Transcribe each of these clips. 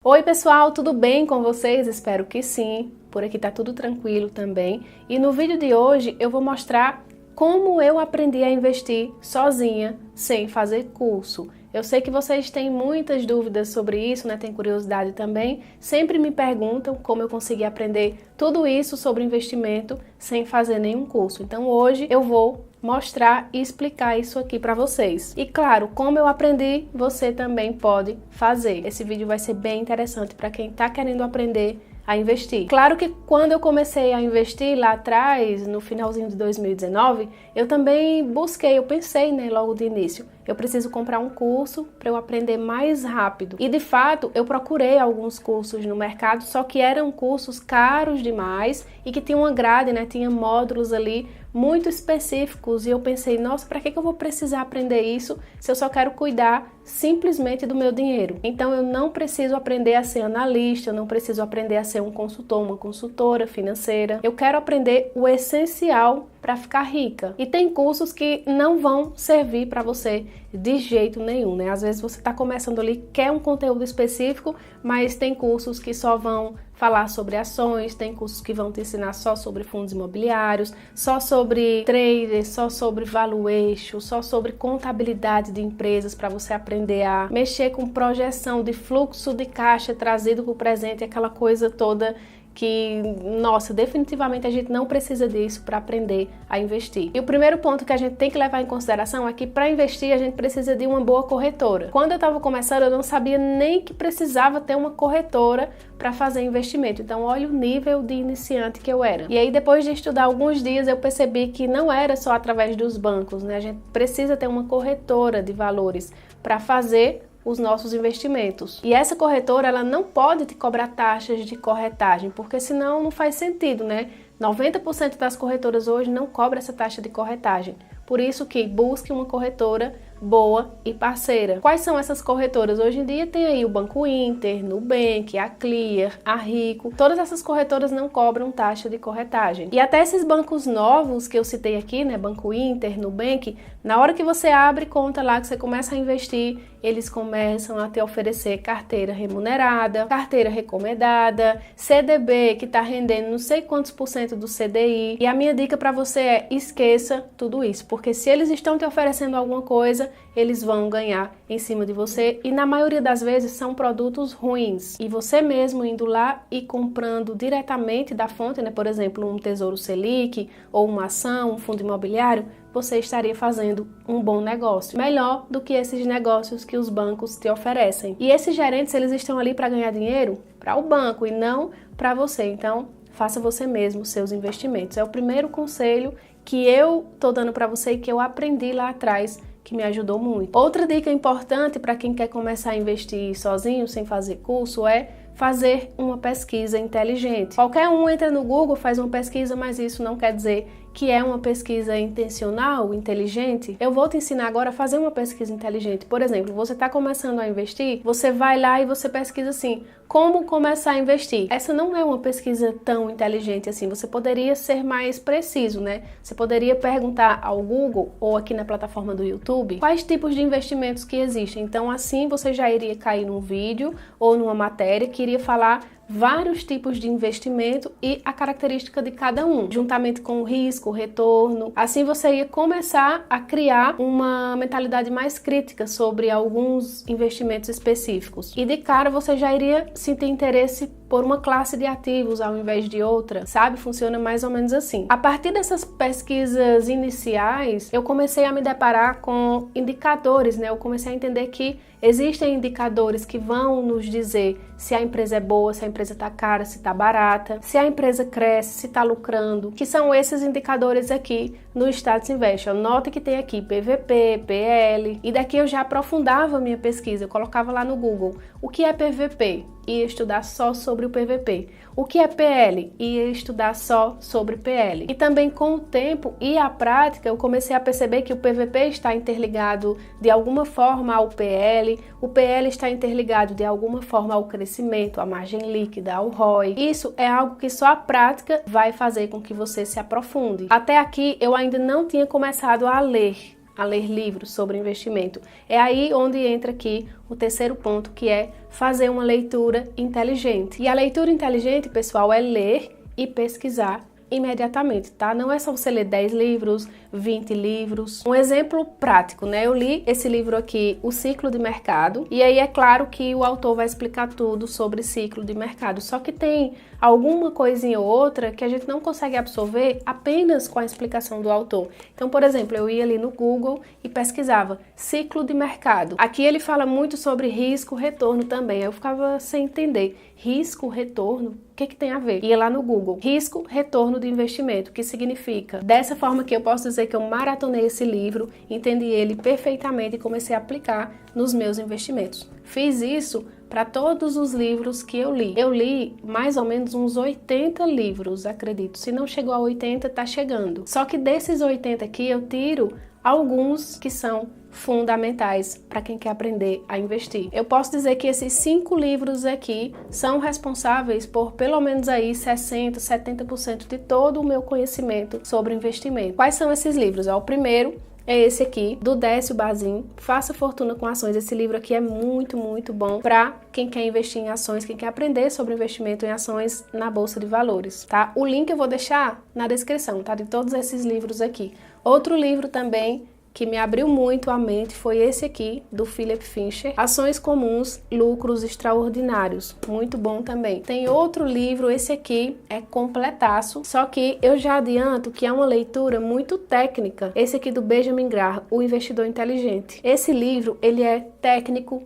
Oi pessoal, tudo bem com vocês? Espero que sim, por aqui tá tudo tranquilo também. E no vídeo de hoje eu vou mostrar como eu aprendi a investir sozinha, sem fazer curso. Eu sei que vocês têm muitas dúvidas sobre isso, né? Tem curiosidade também. Sempre me perguntam como eu consegui aprender tudo isso sobre investimento sem fazer nenhum curso. Então hoje eu vou mostrar e explicar isso aqui para vocês. E claro, como eu aprendi, você também pode fazer. Esse vídeo vai ser bem interessante para quem está querendo aprender a investir. Claro que quando eu comecei a investir lá atrás, no finalzinho de 2019, eu também busquei, eu pensei, né, logo de início, eu preciso comprar um curso para eu aprender mais rápido. E de fato, eu procurei alguns cursos no mercado, só que eram cursos caros demais e que tinham uma grade, né, tinha módulos ali muito específicos e eu pensei, nossa, para que eu vou precisar aprender isso se eu só quero cuidar simplesmente do meu dinheiro? Então eu não preciso aprender a ser analista, eu não preciso aprender a ser um consultor, uma consultora financeira. Eu quero aprender o essencial para ficar rica. E tem cursos que não vão servir para você de jeito nenhum, né? Às vezes você está começando ali, quer um conteúdo específico, mas tem cursos que só vão falar sobre ações, tem cursos que vão te ensinar só sobre fundos imobiliários, só sobre traders, só sobre valuation, só sobre contabilidade de empresas para você aprender a mexer com projeção de fluxo de caixa trazido para o presente, aquela coisa toda que, nossa, definitivamente a gente não precisa disso para aprender a investir. E o primeiro ponto que a gente tem que levar em consideração é que para investir a gente precisa de uma boa corretora. Quando eu estava começando eu não sabia nem que precisava ter uma corretora para fazer investimento. Então olha o nível de iniciante que eu era. E aí depois de estudar alguns dias eu percebi que não era só através dos bancos, né? A gente precisa ter uma corretora de valores para fazer os nossos investimentos. E essa corretora, ela não pode te cobrar taxas de corretagem, porque senão não faz sentido, né? 90% das corretoras hoje não cobra essa taxa de corretagem. Por isso que busque uma corretora boa e parceira. Quais são essas corretoras? Hoje em dia tem aí o Banco Inter, Nubank, a Clear, a Rico. Todas essas corretoras não cobram taxa de corretagem. E até esses bancos novos que eu citei aqui, né, Banco Inter, Nubank, na hora que você abre conta lá, que você começa a investir, eles começam a te oferecer carteira remunerada, carteira recomendada, CDB que está rendendo não sei quantos por cento do CDI. E a minha dica para você é: esqueça tudo isso, porque se eles estão te oferecendo alguma coisa, eles vão ganhar em cima de você e na maioria das vezes são produtos ruins. E você mesmo indo lá e comprando diretamente da fonte, né, por exemplo, um Tesouro Selic ou uma ação, um fundo imobiliário, você estaria fazendo um bom negócio, melhor do que esses negócios que os bancos te oferecem. E esses gerentes, eles estão ali para ganhar dinheiro para o banco e não para você. Então, faça você mesmo seus investimentos. É o primeiro conselho que eu tô dando para você e que eu aprendi lá atrás, que me ajudou muito. Outra dica importante para quem quer começar a investir sozinho, sem fazer curso, é fazer uma pesquisa inteligente. Qualquer um entra no Google, faz uma pesquisa, mas isso não quer dizer que é uma pesquisa intencional, inteligente. Eu vou te ensinar agora a fazer uma pesquisa inteligente. Por exemplo, você está começando a investir, você vai lá e você pesquisa assim, como começar a investir. Essa não é uma pesquisa tão inteligente assim, você poderia ser mais preciso, né? Você poderia perguntar ao Google ou aqui na plataforma do YouTube quais tipos de investimentos que existem. Então assim você já iria cair num vídeo ou numa matéria que iria falar vários tipos de investimento e a característica de cada um, juntamente com o risco, o retorno. Assim você ia começar a criar uma mentalidade mais crítica sobre alguns investimentos específicos. E de cara você já iria sentir interesse por uma classe de ativos ao invés de outra, sabe? Funciona mais ou menos assim. A partir dessas pesquisas iniciais, eu comecei a me deparar com indicadores, né? Eu comecei a entender que existem indicadores que vão nos dizer se a empresa é boa, se a empresa está cara, se está barata, se a empresa cresce, se está lucrando, que são esses indicadores aqui no Status Invest. Note que tem aqui PVP, PL, e daqui eu já aprofundava a minha pesquisa, eu colocava lá no Google o que é PVP, ia estudar só sobre o PVP. O que é PL? Ia estudar só sobre PL. E também com o tempo e a prática, eu comecei a perceber que o PVP está interligado de alguma forma ao PL, o PL está interligado de alguma forma ao crescimento, à margem líquida, ao ROI. Isso é algo que só a prática vai fazer com que você se aprofunde. Até aqui eu ainda não tinha começado a ler a ler livros sobre investimento. É aí onde entra aqui o terceiro ponto, que é fazer uma leitura inteligente. E a leitura inteligente, pessoal, é ler e pesquisar imediatamente, tá? Não é só você ler 10 livros, 20 livros. Um exemplo prático, né? Eu li esse livro aqui, O Ciclo de Mercado, e aí é claro que o autor vai explicar tudo sobre ciclo de mercado, só que tem alguma coisinha ou outra que a gente não consegue absorver apenas com a explicação do autor. Então, por exemplo, eu ia ali no Google e pesquisava ciclo de mercado. Aqui ele fala muito sobre risco, retorno também. Eu ficava sem entender. Risco, retorno, o que tem a ver? Ia lá no Google. Risco, retorno de investimento, o que significa? Dessa forma que eu posso dizer que eu maratonei esse livro, entendi ele perfeitamente e comecei a aplicar nos meus investimentos. Fiz isso para todos os livros que eu li. Eu li mais ou menos uns 80 livros, acredito. Se não chegou a 80, tá chegando. Só que desses 80 aqui, eu tiro alguns que são fundamentais para quem quer aprender a investir. Eu posso dizer que esses 5 livros aqui são responsáveis por pelo menos aí 60, 70% de todo o meu conhecimento sobre investimento. Quais são esses livros? O primeiro é esse aqui, do Décio Bazin, Faça Fortuna com Ações. Esse livro aqui é muito, muito bom para quem quer investir em ações, quem quer aprender sobre investimento em ações na Bolsa de Valores, tá? O link eu vou deixar na descrição, tá? De todos esses livros aqui. Outro livro também que me abriu muito a mente foi esse aqui, do Philip Fisher, Ações Comuns, Lucros Extraordinários. Muito bom também. Tem outro livro, esse aqui é completaço, só que eu já adianto que é uma leitura muito técnica. Esse aqui do Benjamin Graham, O Investidor Inteligente. Esse livro, ele é técnico.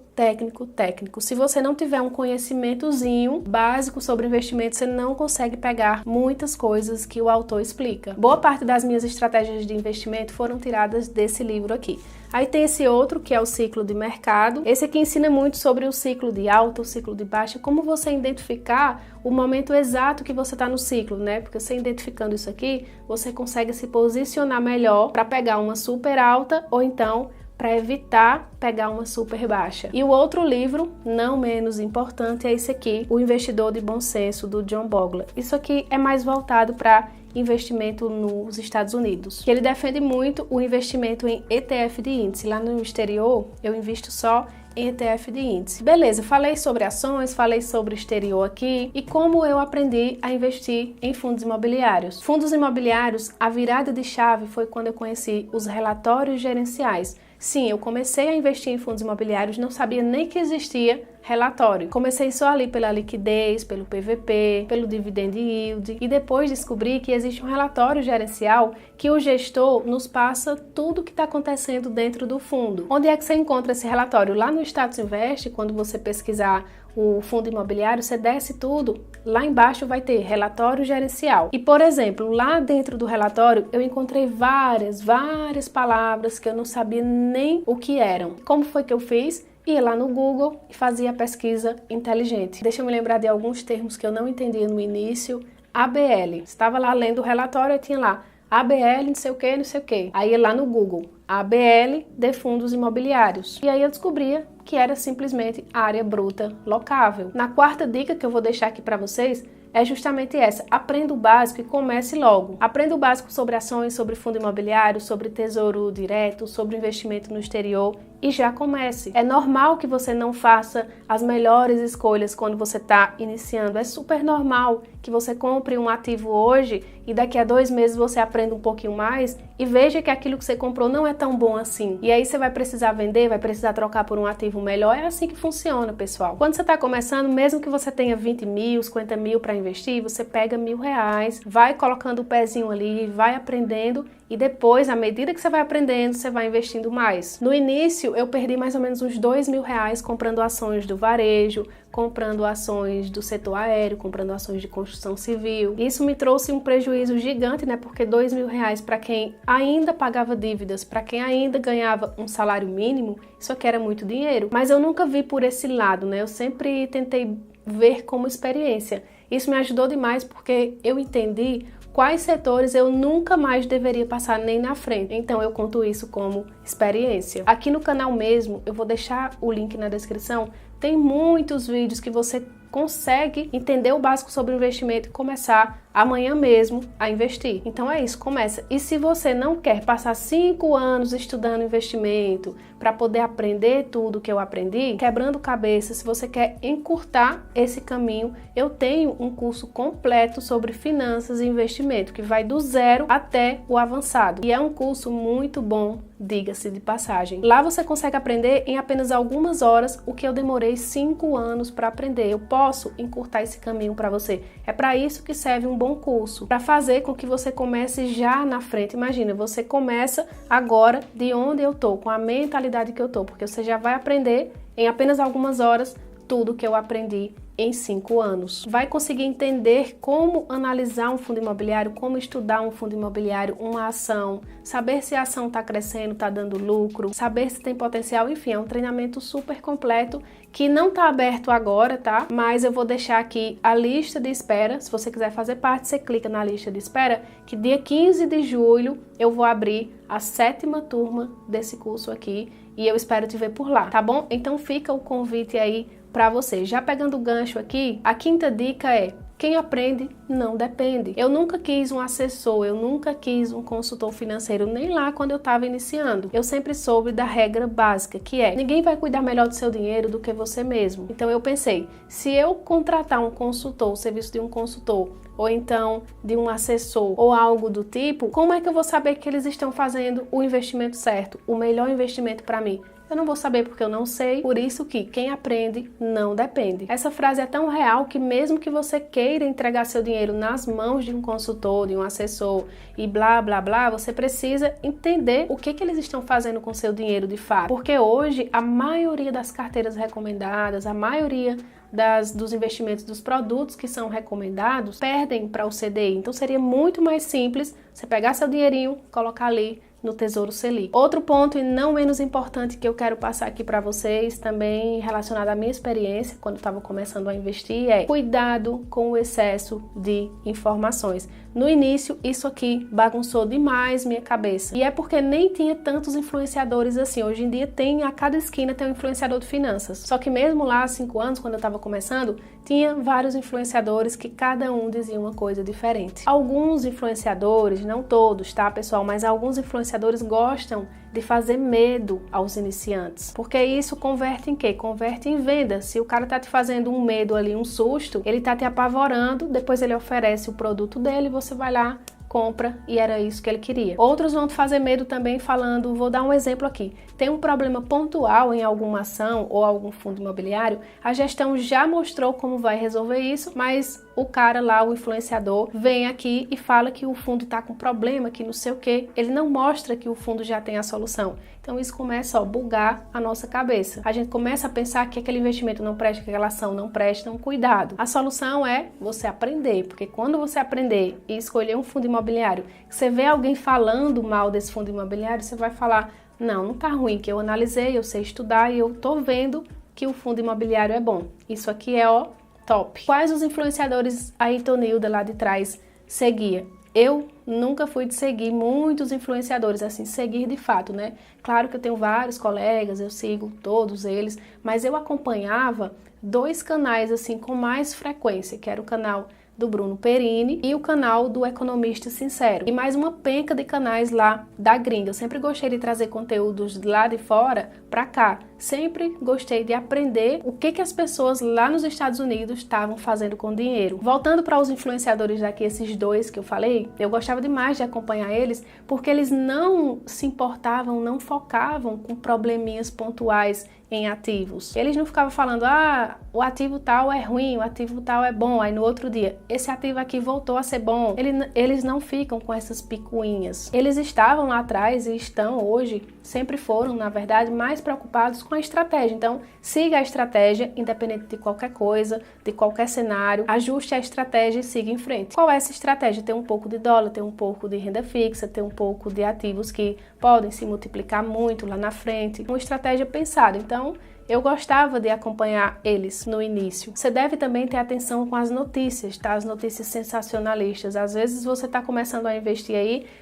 Se você não tiver um conhecimentozinho básico sobre investimento, você não consegue pegar muitas coisas que o autor explica. Boa parte das minhas estratégias de investimento foram tiradas desse livro aqui. Aí tem esse outro, que é o ciclo de mercado. Esse aqui ensina muito sobre o ciclo de alta, o ciclo de baixa, como você identificar o momento exato que você está no ciclo, né? Porque você identificando isso aqui, você consegue se posicionar melhor para pegar uma super alta ou então para evitar pegar uma super baixa. E o outro livro, não menos importante, é esse aqui, O Investidor de Bom Senso, do John Bogle. Isso aqui é mais voltado para investimento nos Estados Unidos. Ele defende muito o investimento em ETF de índice. Lá no exterior, eu invisto só em ETF de índice. Beleza, falei sobre ações, falei sobre exterior aqui e como eu aprendi a investir em fundos imobiliários. Fundos imobiliários, a virada de chave foi quando eu conheci os relatórios gerenciais. Sim, eu comecei a investir em fundos imobiliários, não sabia nem que existia relatório. Comecei só ali pela liquidez, pelo PVP, pelo dividend yield e depois descobri que existe um relatório gerencial que o gestor nos passa tudo o que está acontecendo dentro do fundo. Onde é que você encontra esse relatório? Lá no Status Invest, quando você pesquisar o fundo imobiliário, você desce tudo, lá embaixo vai ter relatório gerencial. E, por exemplo, lá dentro do relatório eu encontrei várias palavras que eu não sabia nem o que eram. Como foi que eu fiz? Ia lá no Google e fazia a pesquisa inteligente. Deixa eu me lembrar de alguns termos que eu não entendia no início. ABL. Estava lá lendo o relatório e tinha lá ABL, não sei o que. Aí ia lá no Google, ABL de fundos imobiliários. E aí eu descobria que era simplesmente área bruta locável. Na quarta dica que eu vou deixar aqui para vocês é justamente essa. Aprenda o básico e comece logo. Aprenda o básico sobre ações, sobre fundo imobiliário, sobre tesouro direto, sobre investimento no exterior e já comece. É normal que você não faça as melhores escolhas quando você está iniciando. É super normal que você compre um ativo hoje e daqui a 2 meses você aprenda um pouquinho mais e veja que aquilo que você comprou não é tão bom assim. E aí você vai precisar vender, vai precisar trocar por um ativo melhor. É assim que funciona, pessoal. Quando você está começando, mesmo que você tenha 20 mil, 50 mil para investir, você pega R$1.000, vai colocando o pezinho ali, vai aprendendo e depois, à medida que você vai aprendendo, você vai investindo mais. No início, eu perdi mais ou menos uns R$2.000 comprando ações do varejo, comprando ações do setor aéreo, comprando ações de construção civil. Isso me trouxe um prejuízo gigante, né? Porque R$2.000 para quem ainda pagava dívidas, para quem ainda ganhava um salário mínimo, isso aqui era muito dinheiro. Mas eu nunca vi por esse lado, né? Eu sempre tentei ver como experiência. Isso me ajudou demais porque eu entendi quais setores eu nunca mais deveria passar nem na frente. Então eu conto isso como experiência. Aqui no canal mesmo, eu vou deixar o link na descrição, tem muitos vídeos que você consegue entender o básico sobre investimento e começar amanhã mesmo a investir. Então é isso, começa. E se você não quer passar 5 anos estudando investimento para poder aprender tudo que eu aprendi, quebrando cabeça, se você quer encurtar esse caminho, eu tenho um curso completo sobre finanças e investimento, que vai do zero até o avançado. E é um curso muito bom, diga-se de passagem. Lá você consegue aprender em apenas algumas horas o que eu demorei 5 anos para aprender. Eu posso encurtar esse caminho para você. É para isso que serve um bom curso, para fazer com que você comece já na frente. Imagina, você começa agora de onde eu tô, com a mentalidade que eu tô, porque você já vai aprender em apenas algumas horas tudo que eu aprendi em 5 anos. Vai conseguir entender como analisar um fundo imobiliário, como estudar um fundo imobiliário, uma ação, saber se a ação está crescendo, está dando lucro, saber se tem potencial, enfim, é um treinamento super completo que não está aberto agora, tá? Mas eu vou deixar aqui a lista de espera. Se você quiser fazer parte, você clica na lista de espera, que dia 15 de julho eu vou abrir a 7ª turma desse curso aqui e eu espero te ver por lá, tá bom? Então fica o convite aí para você. Já pegando o gancho aqui, a 5ª dica é: quem aprende não depende. Eu nunca quis um assessor, eu nunca quis um consultor financeiro, nem lá quando eu estava iniciando. Eu sempre soube da regra básica, que é: ninguém vai cuidar melhor do seu dinheiro do que você mesmo. Então eu pensei, se eu contratar um consultor, o serviço de um consultor, ou então de um assessor ou algo do tipo, como é que eu vou saber que eles estão fazendo o investimento certo, o melhor investimento para mim? Eu não vou saber porque eu não sei, por isso que quem aprende não depende. Essa frase é tão real que mesmo que você queira entregar seu dinheiro nas mãos de um consultor, de um assessor e blá blá blá, você precisa entender o que eles estão fazendo com seu dinheiro de fato. Porque hoje a maioria das carteiras recomendadas, a maioria dos investimentos, dos produtos que são recomendados, perdem para o CDI. Então seria muito mais simples você pegar seu dinheirinho, colocar ali no Tesouro Selic. Outro ponto, e não menos importante, que eu quero passar aqui para vocês, também relacionado à minha experiência quando estava começando a investir, é cuidado com o excesso de informações. No início, isso aqui bagunçou demais minha cabeça. E é porque nem tinha tantos influenciadores assim. Hoje em dia a cada esquina tem um influenciador de finanças. Só que mesmo lá há 5 anos, quando eu estava começando, tinha vários influenciadores que cada um dizia uma coisa diferente. Alguns influenciadores, não todos, tá, pessoal? Mas alguns influenciadores gostam de fazer medo aos iniciantes. Porque isso converte em quê? Converte em venda. Se o cara tá te fazendo um medo ali, um susto, ele tá te apavorando, depois ele oferece o produto dele, você vai lá, compra, e era isso que ele queria. Outros vão te fazer medo também falando, vou dar um exemplo aqui, tem um problema pontual em alguma ação ou algum fundo imobiliário, a gestão já mostrou como vai resolver isso, mas o cara lá, o influenciador, vem aqui e fala que o fundo tá com problema, que não sei o que, ele não mostra que o fundo já tem a solução. Então isso começa a bugar a nossa cabeça. A gente começa a pensar que aquele investimento não presta, que aquela ação não presta, então cuidado. A solução é você aprender, porque quando você aprender e escolher um fundo imobiliário, você vê alguém falando mal desse fundo imobiliário, você vai falar, não tá ruim, que eu analisei, eu sei estudar e eu tô vendo que o fundo imobiliário é bom. Isso aqui é top. Quais os influenciadores a Itonilda lá de trás seguia? Eu nunca fui de seguir muitos influenciadores, assim, seguir de fato, né? Claro que eu tenho vários colegas, eu sigo todos eles, mas eu acompanhava 2 canais, assim, com mais frequência, que era o canal do Bruno Perini e o canal do Economista Sincero. E mais uma penca de canais lá da gringa. Eu sempre gostei de trazer conteúdos lá de fora para cá. Sempre gostei de aprender o que as pessoas lá nos Estados Unidos estavam fazendo com dinheiro. Voltando para os influenciadores daqui, esses 2 que eu falei, eu gostava demais de acompanhar eles porque eles não se importavam, não focavam com probleminhas pontuais em ativos. Eles não ficavam falando, o ativo tal é ruim, o ativo tal é bom, aí no outro dia, esse ativo aqui voltou a ser bom. Eles não ficam com essas picuinhas. Eles estavam lá atrás e estão hoje, sempre foram, na verdade, mais preocupados com a estratégia. Então, siga a estratégia, independente de qualquer coisa, de qualquer cenário, ajuste a estratégia e siga em frente. Qual é essa estratégia? Ter um pouco de dólar, ter um pouco de renda fixa, ter um pouco de ativos que podem se multiplicar muito lá na frente. Uma estratégia pensada. Então, eu gostava de acompanhar eles no início. Você deve também ter atenção com as notícias, tá? As notícias sensacionalistas. Às vezes você está começando a investir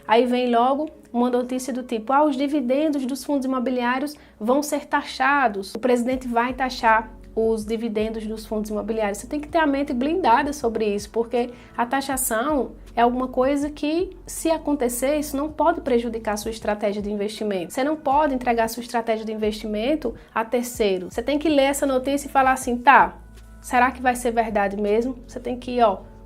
aí vem logo uma notícia do tipo, os dividendos dos fundos imobiliários vão ser taxados. O presidente vai taxar os dividendos dos fundos imobiliários. Você tem que ter a mente blindada sobre isso, porque a taxação é alguma coisa que, se acontecer, isso não pode prejudicar a sua estratégia de investimento. Você não pode entregar a sua estratégia de investimento a terceiro. Você tem que ler essa notícia e falar assim, tá, será que vai ser verdade mesmo? Você tem que,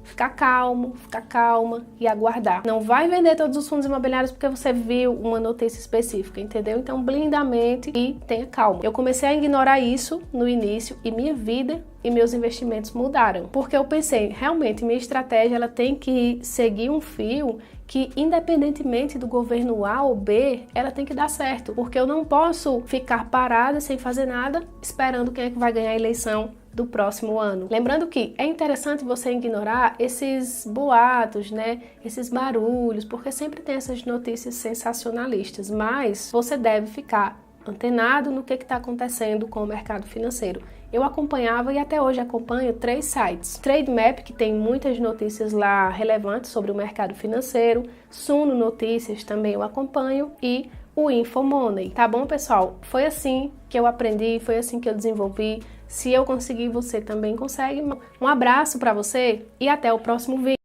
ficar calma e aguardar. Não vai vender todos os fundos imobiliários porque você viu uma notícia específica, entendeu? Então, blinda a mente e tenha calma. Eu comecei a ignorar isso no início e minha vida e meus investimentos mudaram. Porque eu pensei, realmente, minha estratégia ela tem que seguir um fio que, independentemente do governo A ou B, ela tem que dar certo. Porque eu não posso ficar parada sem fazer nada, esperando quem é que vai ganhar a eleição do próximo ano. Lembrando que é interessante você ignorar esses boatos, né? Esses barulhos, porque sempre tem essas notícias sensacionalistas, mas você deve ficar antenado no que está acontecendo com o mercado financeiro. Eu acompanhava e até hoje acompanho 3 sites. Trademap, que tem muitas notícias lá relevantes sobre o mercado financeiro, Suno Notícias também eu acompanho e o Infomoney. Tá bom, pessoal? Foi assim que eu aprendi, foi assim que eu desenvolvi. Se eu conseguir, você também consegue. Um abraço para você e até o próximo vídeo.